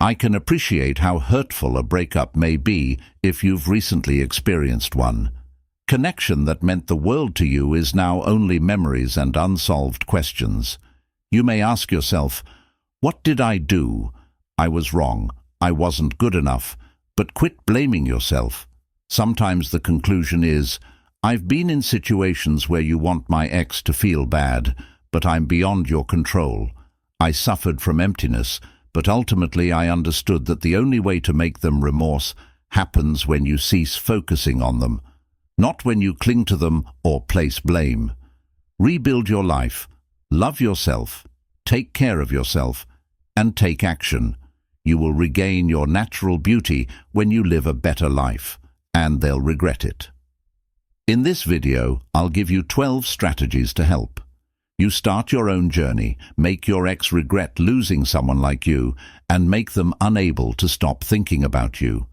I can appreciate how hurtful a breakup may be if you've recently experienced one. Connection that meant the world to you is now only memories and unsolved questions. You may ask yourself, what did I do? I was wrong. I wasn't good enough. But quit blaming yourself. Sometimes the conclusion is, I've been in situations where you want my ex to feel bad, but I'm beyond your control. I suffered from emptiness, but ultimately I understood that the only way to make them remorse happens when you cease focusing on them, not when you cling to them or place blame. Rebuild your life, love yourself, take care of yourself, and take action. You will regain your natural beauty when you live a better life, and they'll regret it. In this video, I'll give you 12 strategies to help. You start your own journey, make your ex regret losing someone like you, and make them unable to stop thinking about you.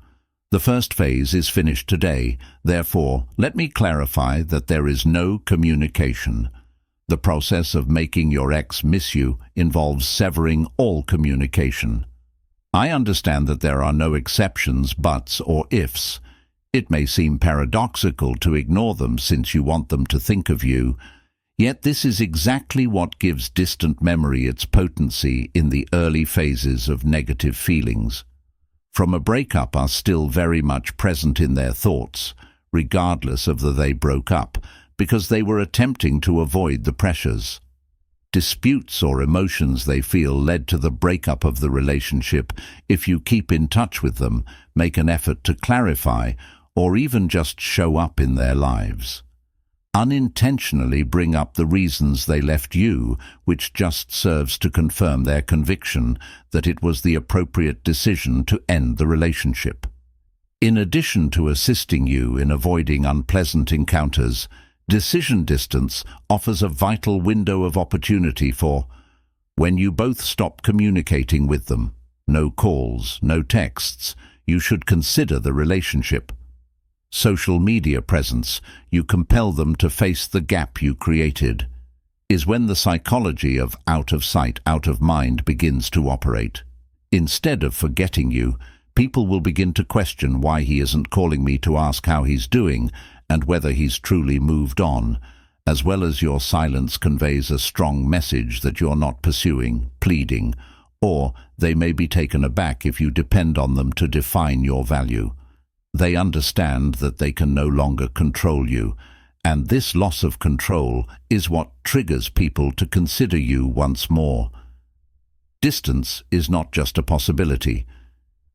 The first phase is finished today, therefore, let me clarify that there is no communication. The process of making your ex miss you involves severing all communication. I understand that there are no exceptions, buts, or ifs. It may seem paradoxical to ignore them since you want them to think of you, yet this is exactly what gives distant memory its potency in the early phases of negative feelings. From a breakup are still very much present in their thoughts, regardless of whether they broke up, because they were attempting to avoid the pressures. Disputes or emotions they feel led to the breakup of the relationship. If you keep in touch with them, make an effort to clarify, or even just show up in their lives. Unintentionally bring up the reasons they left you, which just serves to confirm their conviction that it was the appropriate decision to end the relationship. In addition to assisting you in avoiding unpleasant encounters, decision distance offers a vital window of opportunity for when you both stop communicating with them. No calls, no texts. You should consider the relationship. Social media presence, you compel them to face the gap you created, is when the psychology of out of sight, out of mind begins to operate. Instead of forgetting you, people will begin to question why he isn't calling me to ask how he's doing and whether he's truly moved on, as well as your silence conveys a strong message that you're not pursuing, pleading, or they may be taken aback if you depend on them to define your value. They understand that they can no longer control you, and this loss of control is what triggers people to consider you once more. Distance is not just a possibility.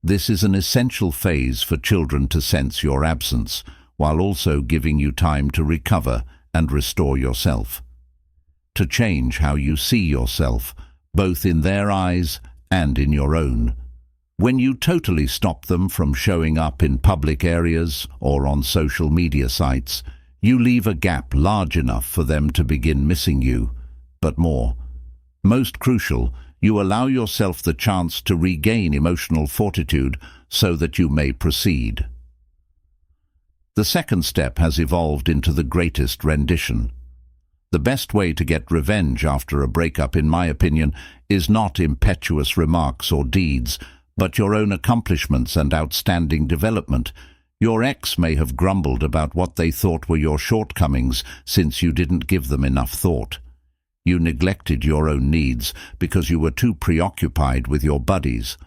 This is an essential phase for children to sense your absence, while also giving you time to recover and restore yourself. To change how you see yourself, both in their eyes and in your own. When you totally stop them from showing up in public areas or on social media sites, you leave a gap large enough for them to begin missing you, but more. Most crucial, you allow yourself the chance to regain emotional fortitude so that you may proceed. The second step has evolved into the greatest rendition. The best way to get revenge after a breakup, in my opinion, is not impetuous remarks or deeds, but your own accomplishments and outstanding development. Your ex may have grumbled about what they thought were your shortcomings since you didn't give them enough thought. You neglected your own needs because you were too preoccupied with your buddies.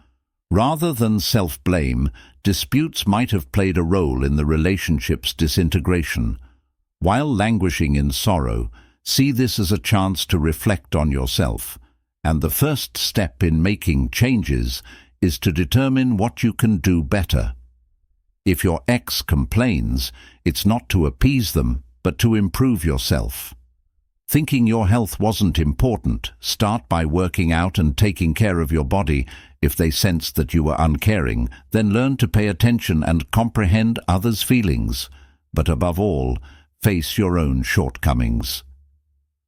Rather than self-blame, disputes might have played a role in the relationship's disintegration. While languishing in sorrow, see this as a chance to reflect on yourself, and the first step in making changes is to determine what you can do better. If your ex complains, it's not to appease them, but to improve yourself. Thinking your health wasn't important, start by working out and taking care of your body. If they sensed that you were uncaring, then learn to pay attention and comprehend others' feelings. But above all, face your own shortcomings.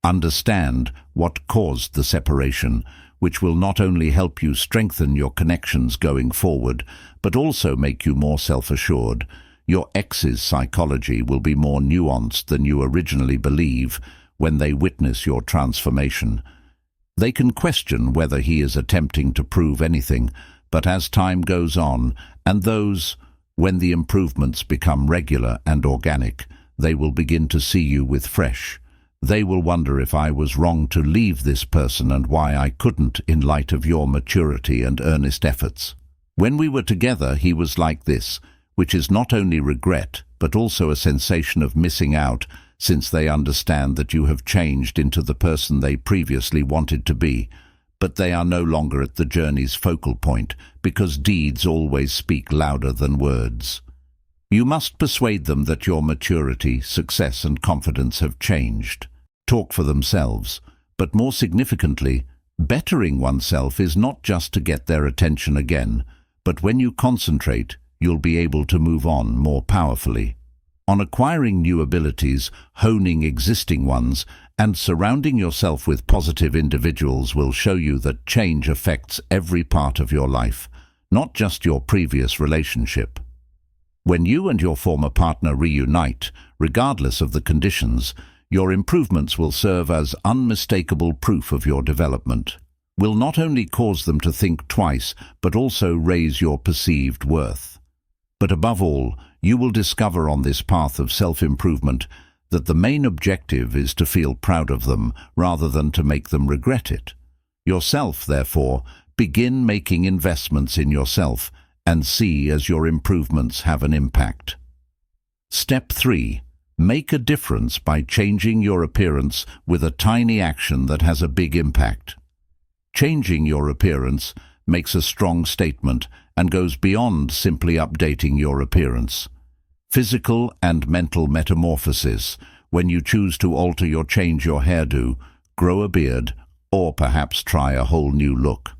Understand what caused the separation, which will not only help you strengthen your connections going forward, but also make you more self-assured. Your ex's psychology will be more nuanced than you originally believe when they witness your transformation. They can question whether he is attempting to prove anything, But as time goes on, when the improvements become regular and organic, they will begin to see you with fresh. They will wonder if I was wrong to leave this person and why I couldn't in light of your maturity and earnest efforts. When we were together, he was like this, which is not only regret, but also a sensation of missing out, since they understand that you have changed into the person they previously wanted to be. But they are no longer at the journey's focal point, because deeds always speak louder than words. You must persuade them that your maturity, success and confidence have changed. Talk for themselves. But more significantly, bettering oneself is not just to get their attention again, but when you concentrate, you'll be able to move on more powerfully. On acquiring new abilities, honing existing ones, and surrounding yourself with positive individuals will show you that change affects every part of your life, not just your previous relationship. When you and your former partner reunite, regardless of the conditions, your improvements will serve as unmistakable proof of your development. Will not only cause them to think twice, but also raise your perceived worth. But above all, you will discover on this path of self-improvement that the main objective is to feel proud of them rather than to make them regret it. Yourself, therefore, begin making investments in yourself and see as your improvements have an impact. Step 3. Make a difference by changing your appearance with a tiny action that has a big impact. Changing your appearance makes a strong statement and goes beyond simply updating your appearance. Physical and mental metamorphosis, when you choose to change your hairdo, grow a beard, or perhaps try a whole new look.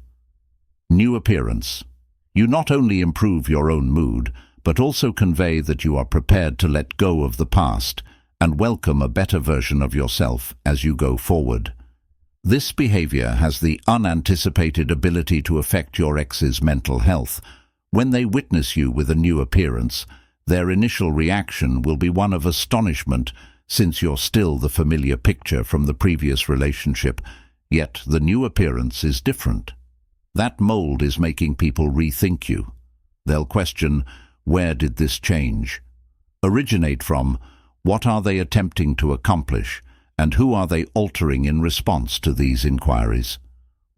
New appearance. You not only improve your own mood, but also convey that you are prepared to let go of the past and welcome a better version of yourself as you go forward. This behavior has the unanticipated ability to affect your ex's mental health. When they witness you with a new appearance, their initial reaction will be one of astonishment, since you're still the familiar picture from the previous relationship, yet the new appearance is different. That mold is making people rethink you. They'll question, where did this change originate from? What are they attempting to accomplish? And who are they altering in response to these inquiries?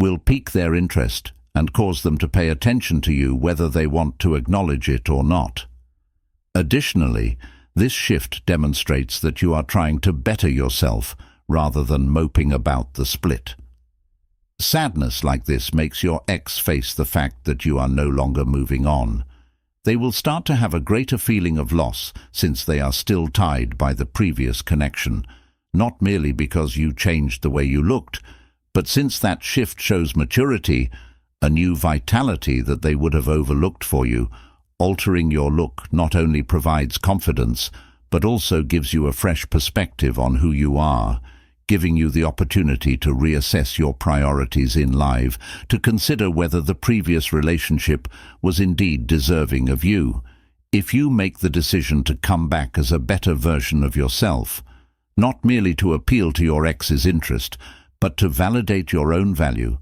Will pique their interest and cause them to pay attention to you whether they want to acknowledge it or not. Additionally, this shift demonstrates that you are trying to better yourself rather than moping about the split. Sadness like this makes your ex face the fact that you are no longer moving on. They will start to have a greater feeling of loss since they are still tied by the previous connection, not merely because you changed the way you looked, but since that shift shows maturity, a new vitality that they would have overlooked for you. Altering your look not only provides confidence, but also gives you a fresh perspective on who you are, giving you the opportunity to reassess your priorities in life, to consider whether the previous relationship was indeed deserving of you. If you make the decision to come back as a better version of yourself, not merely to appeal to your ex's interest, but to validate your own value,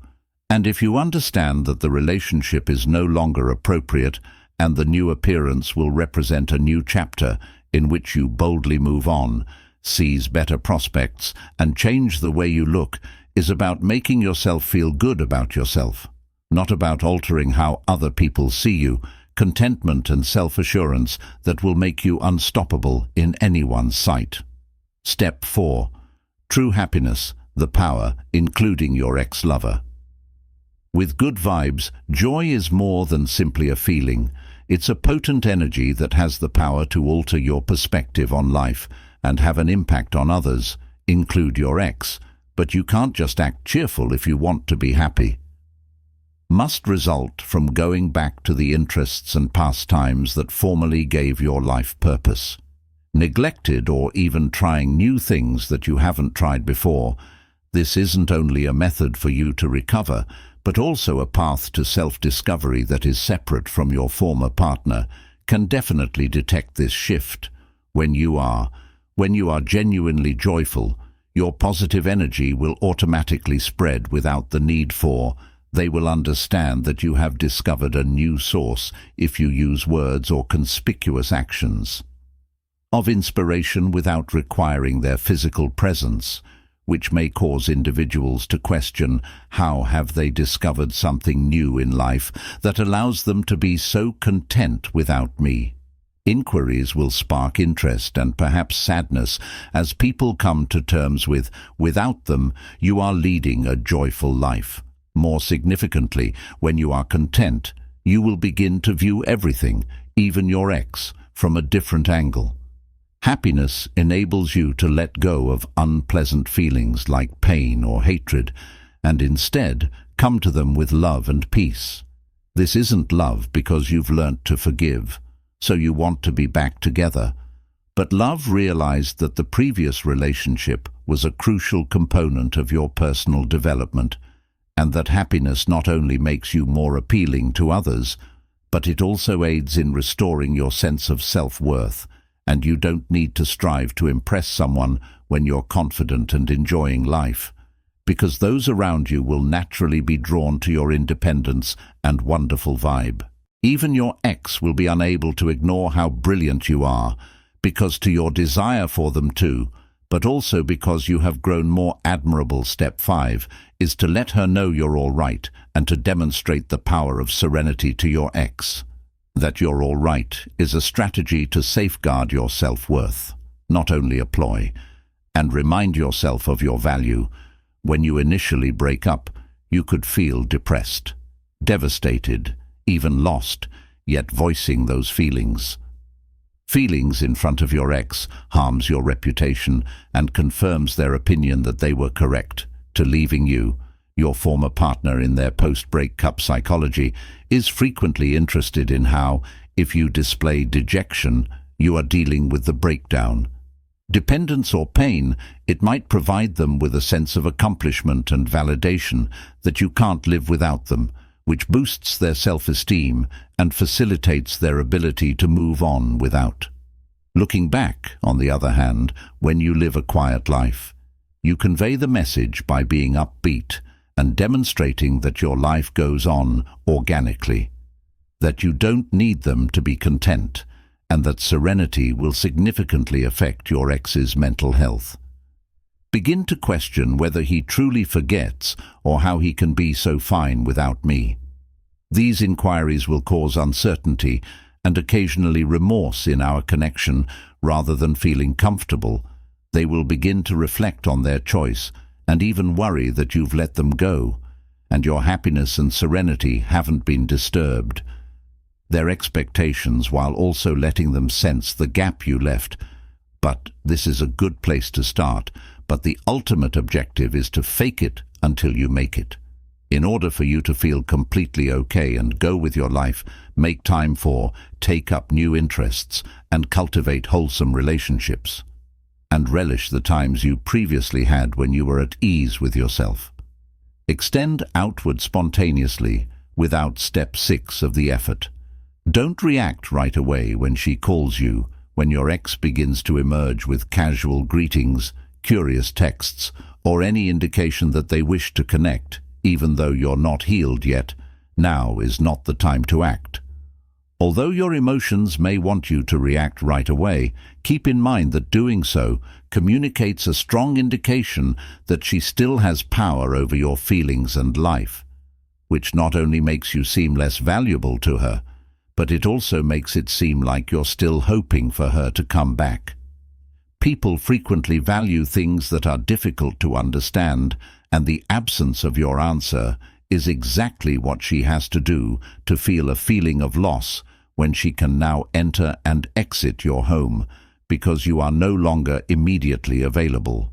and if you understand that the relationship is no longer appropriate and the new appearance will represent a new chapter in which you boldly move on, seize better prospects, and change the way you look, is about making yourself feel good about yourself, not about altering how other people see you. Contentment and self-assurance that will make you unstoppable in anyone's sight. Step 4. True happiness, the power, including your ex-lover. With good vibes, joy is more than simply a feeling. It's a potent energy that has the power to alter your perspective on life and have an impact on others, include your ex. But you can't just act cheerful if you want to be happy. Must result from going back to the interests and pastimes that formerly gave your life purpose. Neglected or even trying new things that you haven't tried before, this isn't only a method for you to recover, but also a path to self-discovery that is separate from your former partner, can definitely detect this shift. When you are genuinely joyful, your positive energy will automatically spread without the need for They will understand that you have discovered a new source if you use words or conspicuous actions of inspiration without requiring their physical presence, which may cause individuals to question how have they discovered something new in life that allows them to be so content without me. Inquiries will spark interest and perhaps sadness as people come to terms with, without them, you are leading a joyful life. More significantly, when you are content, you will begin to view everything, even your ex, from a different angle. Happiness enables you to let go of unpleasant feelings like pain or hatred, and instead come to them with love and peace. This isn't love because you've learnt to forgive, so you want to be back together, but love realized that the previous relationship was a crucial component of your personal development, and that happiness not only makes you more appealing to others, but it also aids in restoring your sense of self-worth, and you don't need to strive to impress someone when you're confident and enjoying life, because those around you will naturally be drawn to your independence and wonderful vibe. Even your ex will be unable to ignore how brilliant you are, because to your desire for them too, but also because you have grown more admirable. Step 5 is to let her know you're all right and to demonstrate the power of serenity to your ex. That you're all right is a strategy to safeguard your self-worth, not only a ploy, and remind yourself of your value. When you initially break up, you could feel depressed, devastated, even lost, yet voicing those feelings in front of your ex harms your reputation and confirms their opinion that they were correct to leaving you. Your former partner, in their post-breakup psychology, is frequently interested in how, if you display dejection, you are dealing with the breakdown. Dependence or pain, it might provide them with a sense of accomplishment and validation that you can't live without them, which boosts their self-esteem and facilitates their ability to move on without. Looking back, on the other hand, when you live a quiet life, you convey the message by being upbeat and demonstrating that your life goes on organically, that you don't need them to be content, and that serenity will significantly affect your ex's mental health. Begin to question whether he truly forgets or how he can be so fine without me. These inquiries will cause uncertainty and occasionally remorse in our connection rather than feeling comfortable. They will begin to reflect on their choice and even worry that you've let them go, and your happiness and serenity haven't been disturbed. Their expectations while also letting them sense the gap you left. But this is a good place to start, but the ultimate objective is to fake it until you make it. In order for you to feel completely okay and go with your life, make time for, take up new interests, and cultivate wholesome relationships. And relish the times you previously had when you were at ease with yourself. Extend outward spontaneously without step 6 of the effort. Don't react right away when she calls you, when your ex begins to emerge with casual greetings, curious texts, or any indication that they wish to connect, even though you're not healed yet. Now is not the time to act. Although your emotions may want you to react right away, keep in mind that doing so communicates a strong indication that she still has power over your feelings and life, which not only makes you seem less valuable to her, but it also makes it seem like you're still hoping for her to come back. People frequently value things that are difficult to understand, and the absence of your answer is exactly what she has to do to feel a feeling of loss when she can now enter and exit your home because you are no longer immediately available.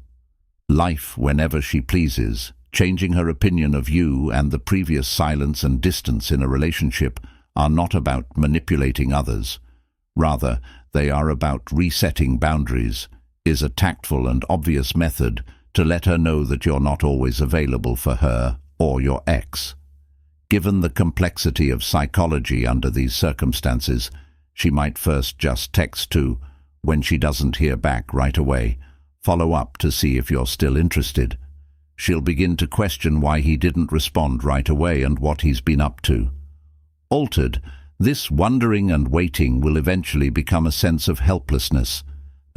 Life whenever she pleases, changing her opinion of you, and the previous silence and distance in a relationship are not about manipulating others. Rather, they are about resetting boundaries, is a tactful and obvious method to let her know that you're not always available for her or your ex. Given the complexity of psychology under these circumstances, she might first just text to, when she doesn't hear back right away, follow up to see if you're still interested. she'll begin to question why he didn't respond right away and what he's been up to. Altered, this wondering and waiting will eventually become a sense of helplessness.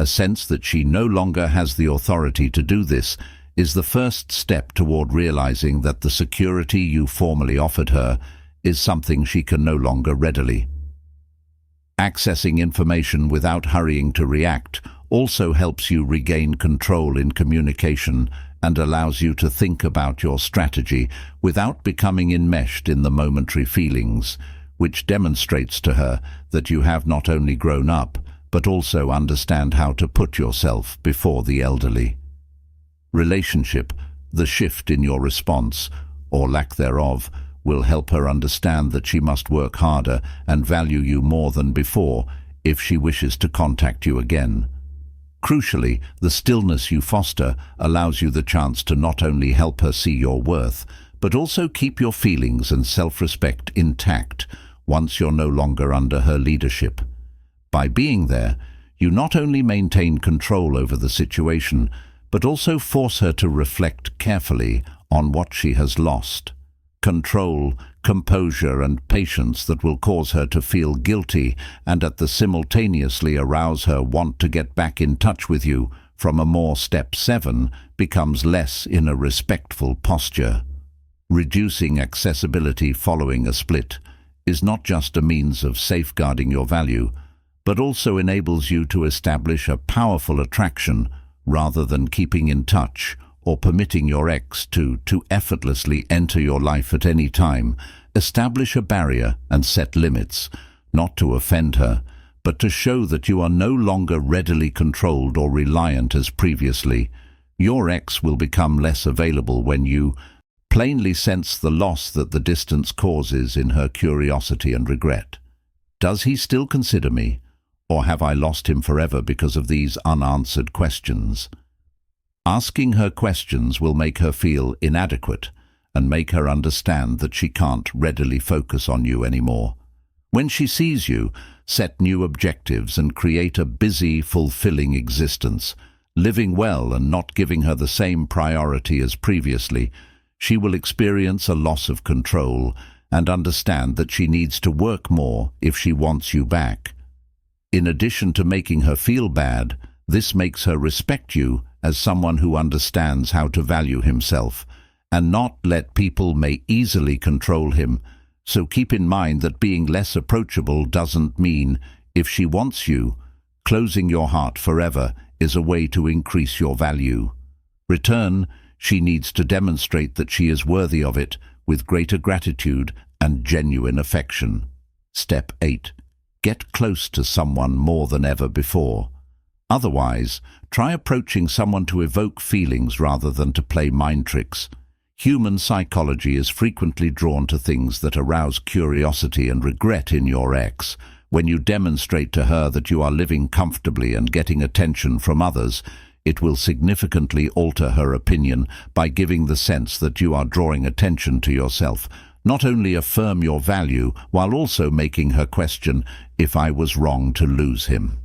A sense that she no longer has the authority to do this is the first step toward realizing that the security you formerly offered her is something she can no longer readily. Accessing information without hurrying to react also helps you regain control in communication and allows you to think about your strategy without becoming enmeshed in the momentary feelings, which demonstrates to her that you have not only grown up, but also understand how to put yourself before the elderly. Relationship, the shift in your response, or lack thereof, will help her understand that she must work harder and value you more than before if she wishes to contact you again. Crucially, the stillness you foster allows you the chance to not only help her see your worth, but also keep your feelings and self-respect intact once you're no longer under her leadership. By being there, you not only maintain control over the situation, but also force her to reflect carefully on what she has lost. Control, composure and patience that will cause her to feel guilty and at the simultaneously arouse her want to get back in touch with you from a more step 7 becomes less in a respectful posture. Reducing accessibility following a split is not just a means of safeguarding your value, but also enables you to establish a powerful attraction rather than keeping in touch or permitting your ex to effortlessly enter your life at any time. Establish a barrier and set limits, not to offend her, but to show that you are no longer readily controlled or reliant as previously. Your ex will become less available when you plainly sense the loss that the distance causes in her curiosity and regret. Does he still consider me, or have I lost him forever because of these unanswered questions? Asking her questions will make her feel inadequate and make her understand that she can't readily focus on you anymore. When she sees you, set new objectives and create a busy, fulfilling existence, living well and not giving her the same priority as previously, she will experience a loss of control and understand that she needs to work more if she wants you back. In addition to making her feel bad, this makes her respect you as someone who understands how to value himself and not let people may easily control him. So keep in mind that being less approachable doesn't mean, if she wants you, closing your heart forever is a way to increase your value. Return, she needs to demonstrate that she is worthy of it with greater gratitude and genuine affection. Step 8. Get close to someone more than ever before. Otherwise, try approaching someone to evoke feelings rather than to play mind tricks. Human psychology is frequently drawn to things that arouse curiosity and regret in your ex. When you demonstrate to her that you are living comfortably and getting attention from others, it will significantly alter her opinion by giving the sense that you are drawing attention to yourself. Not only affirm your value, while also making her question if I was wrong to lose him.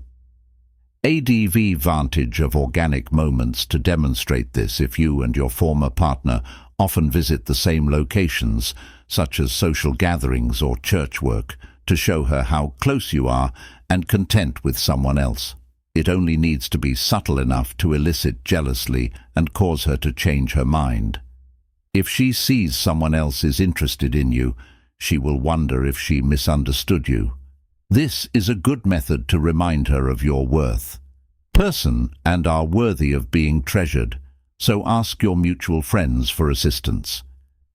ADV vantage of organic moments to demonstrate this. If you and your former partner often visit the same locations, such as social gatherings or church work, to show her how close you are and content with someone else. It only needs to be subtle enough to elicit jealousy and cause her to change her mind. If she sees someone else is interested in you, she will wonder if she misunderstood you. This is a good method to remind her of your worth. Person and are worthy of being treasured, so ask your mutual friends for assistance.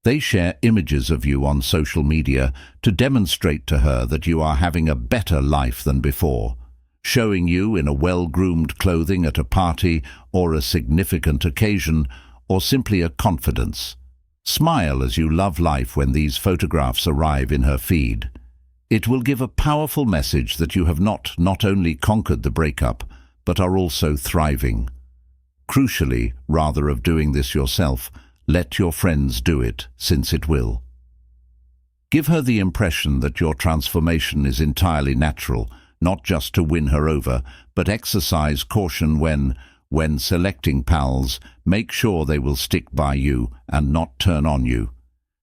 They share images of you on social media to demonstrate to her that you are having a better life than before. Showing you in a well-groomed clothing at a party or a significant occasion, or simply a confidence. Smile as you love life when these photographs arrive in her feed. It will give a powerful message that you have not only conquered the breakup, but are also thriving. Crucially, rather of doing this yourself, let your friends do it, since it will. Give her the impression that your transformation is entirely natural, not just to win her over, but exercise caution when, When selecting pals, make sure they will stick by you and not turn on you.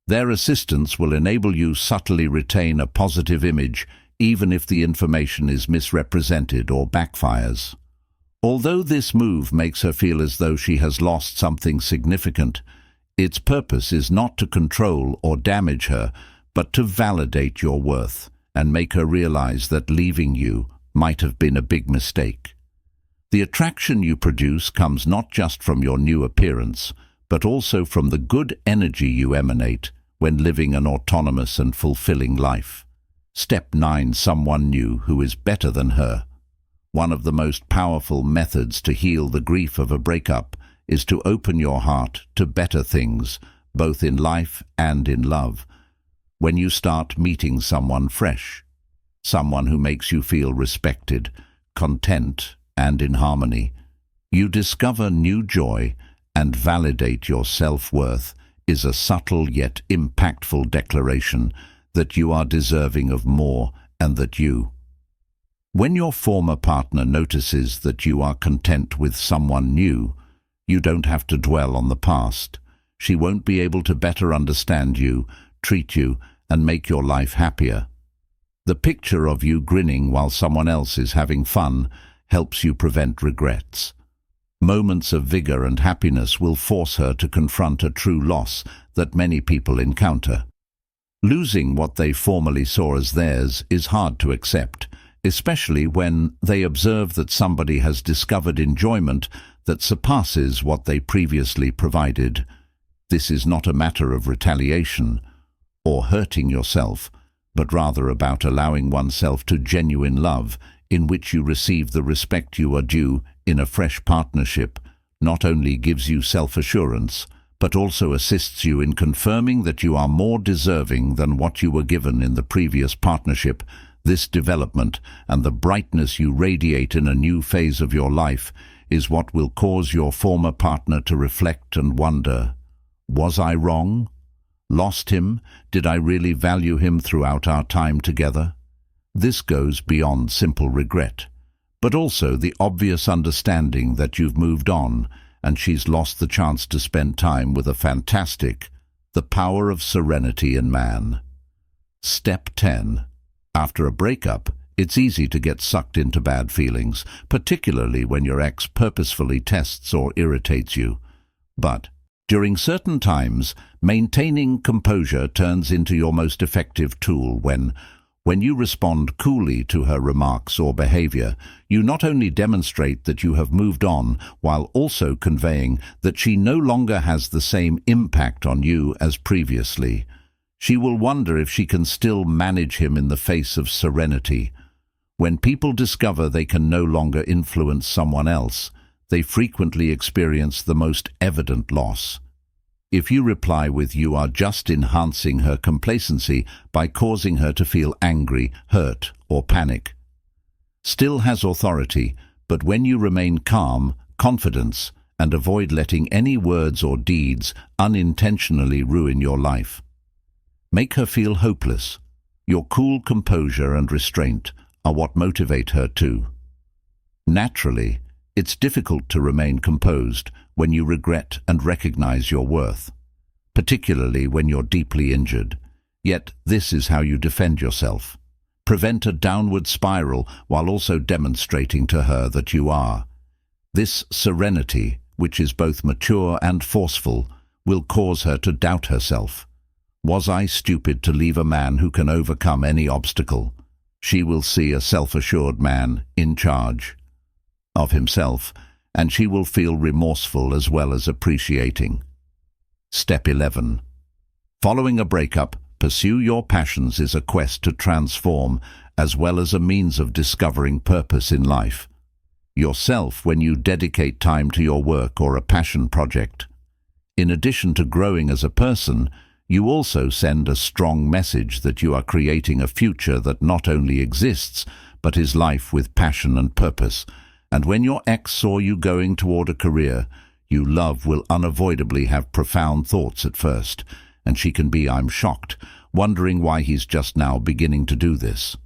Their assistance will enable you subtly retain a positive image, even if the information is misrepresented or backfires. Although this move makes her feel as though she has lost something significant, its purpose is not to control or damage her, but to validate your worth and make her realize that leaving you might have been a big mistake. The attraction you produce comes not just from your new appearance, but also from the good energy you emanate when living an autonomous and fulfilling life. Step 9. Someone new who is better than her. One of the most powerful methods to heal the grief of a breakup is to open your heart to better things, both in life and in love. When you start meeting someone fresh, someone who makes you feel respected, content, and in harmony, you discover new joy, and validate your self-worth is a subtle yet impactful declaration that you are deserving of more and that when your former partner notices that you are content with someone new, you don't have to dwell on the past. She won't be able to better understand you, treat you, and make your life happier. The picture of you grinning while someone else is having fun helps you prevent regrets. Moments of vigor and happiness will force her to confront a true loss that many people encounter. Losing what they formerly saw as theirs is hard to accept, especially when they observe that somebody has discovered enjoyment that surpasses what they previously provided. This is not a matter of retaliation or hurting yourself, but rather about allowing oneself to genuine love, in which you receive the respect you are due in a fresh partnership. Not only gives you self-assurance, but also assists you in confirming that you are more deserving than what you were given in the previous partnership. This development and the brightness you radiate in a new phase of your life is what will cause your former partner to reflect and wonder, was I wrong? Lost him? Did I really value him throughout our time together? This goes beyond simple regret, but also the obvious understanding that you've moved on and she's lost the chance to spend time with a fantastic, the power of serenity in man. Step 10. After a breakup, it's easy to get sucked into bad feelings, particularly when your ex purposefully tests or irritates you. But during certain times, maintaining composure turns into your most effective tool. When you respond coolly to her remarks or behavior, you not only demonstrate that you have moved on, while also conveying that she no longer has the same impact on you as previously. She will wonder if she can still manage him in the face of serenity. When people discover they can no longer influence someone else, they frequently experience the most evident loss. If you reply with "you are just enhancing her complacency by causing her to feel angry, hurt, or panic," still has authority, but when you remain calm, confident, and avoid letting any words or deeds unintentionally ruin your life. Make her feel hopeless. Your cool composure and restraint are what motivate her too. Naturally, it's difficult to remain composed when you regret and recognize your worth, particularly when you're deeply injured. Yet this is how you defend yourself. Prevent a downward spiral while also demonstrating to her that you are. This serenity, which is both mature and forceful, will cause her to doubt herself. Was I stupid to leave a man who can overcome any obstacle? She will see a self-assured man in charge of himself, and she will feel remorseful as well as appreciating. Step 11. Following a breakup, pursue your passions is a quest to transform as well as a means of discovering purpose in life. Yourself when you dedicate time to your work or a passion project. In addition to growing as a person, you also send a strong message that you are creating a future that not only exists, but is life with passion and purpose. And when your ex saw you going toward a career you love will unavoidably have profound thoughts at first, and she can be, "I'm shocked," wondering why he's just now beginning to do this.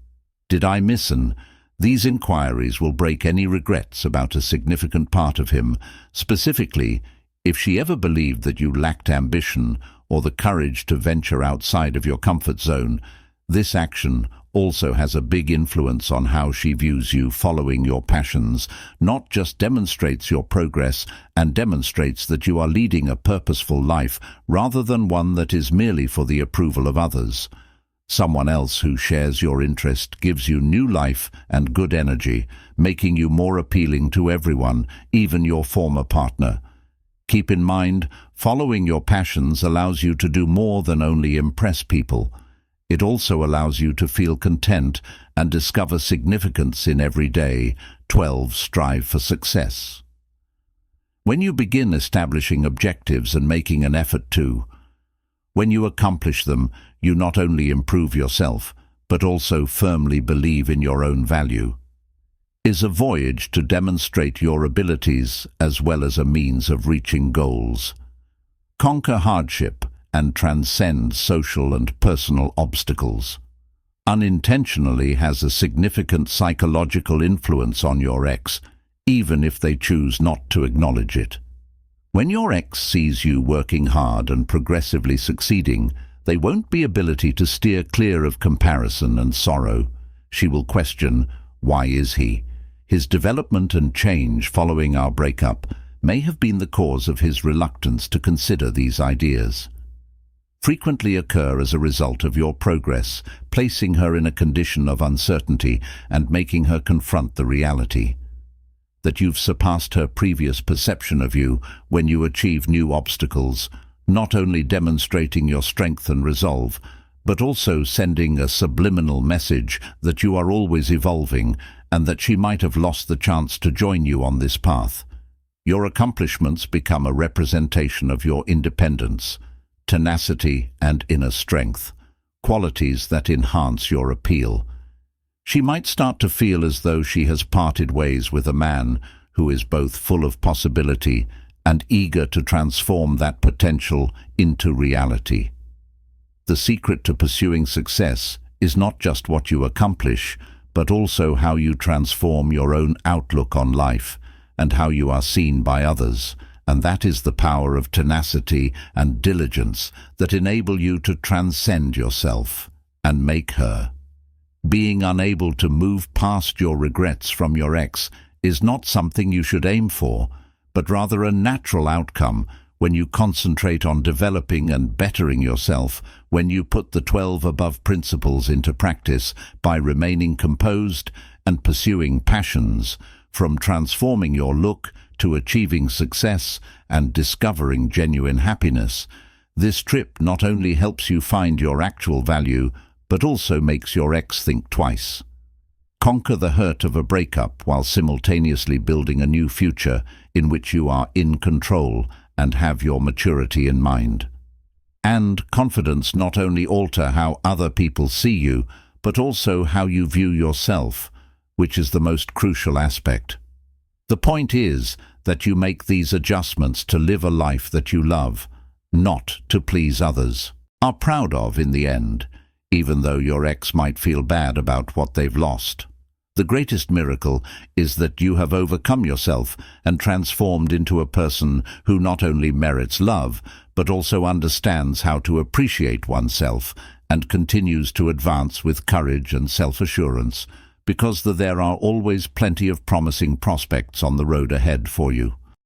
Did I miss an? These inquiries will break any regrets about a significant part of him, specifically if she ever believed that you lacked ambition or the courage to venture outside of your comfort zone. This action also has a big influence on how she views you. Following your passions not just demonstrates your progress and demonstrates that you are leading a purposeful life rather than one that is merely for the approval of others. Someone else who shares your interest gives you new life and good energy, making you more appealing to everyone, even your former partner. Keep in mind, following your passions allows you to do more than only impress people. It also allows you to feel content and discover significance in every day. 12. Strive for success. When you begin establishing objectives and making an effort to, when you accomplish them, you not only improve yourself, but also firmly believe in your own value. Is a voyage to demonstrate your abilities as well as a means of reaching goals. Conquer hardship and transcend social and personal obstacles. Unintentionally has a significant psychological influence on your ex, even if they choose not to acknowledge it. When your ex sees you working hard and progressively succeeding, they won't be ability to steer clear of comparison and sorrow. She will question, why is he? His development and change following our breakup may have been the cause of his reluctance to consider these ideas. Frequently occur as a result of your progress, placing her in a condition of uncertainty and making her confront the reality that you've surpassed her previous perception of you when you achieve new obstacles, not only demonstrating your strength and resolve, but also sending a subliminal message that you are always evolving and that she might have lost the chance to join you on this path. Your accomplishments become a representation of your independence, tenacity, and inner strength, qualities that enhance your appeal. She might start to feel as though she has parted ways with a man who is both full of possibility and eager to transform that potential into reality. The secret to pursuing success is not just what you accomplish, but also how you transform your own outlook on life and how you are seen by others. And that is the power of tenacity and diligence that enable you to transcend yourself and make her. Being unable to move past your regrets from your ex is not something you should aim for, but rather a natural outcome when you concentrate on developing and bettering yourself, when you put the 12 above principles into practice by remaining composed and pursuing passions, from transforming your look to achieving success and discovering genuine happiness. This trip not only helps you find your actual value, but also makes your ex think twice. Conquer the hurt of a breakup while simultaneously building a new future in which you are in control and have your maturity in mind. And confidence not only alter how other people see you, but also how you view yourself, which is the most crucial aspect. The point is that you make these adjustments to live a life that you love, not to please others, are proud of in the end, even though your ex might feel bad about what they've lost. The greatest miracle is that you have overcome yourself and transformed into a person who not only merits love, but also understands how to appreciate oneself and continues to advance with courage and self-assurance, because there are always plenty of promising prospects on the road ahead for you.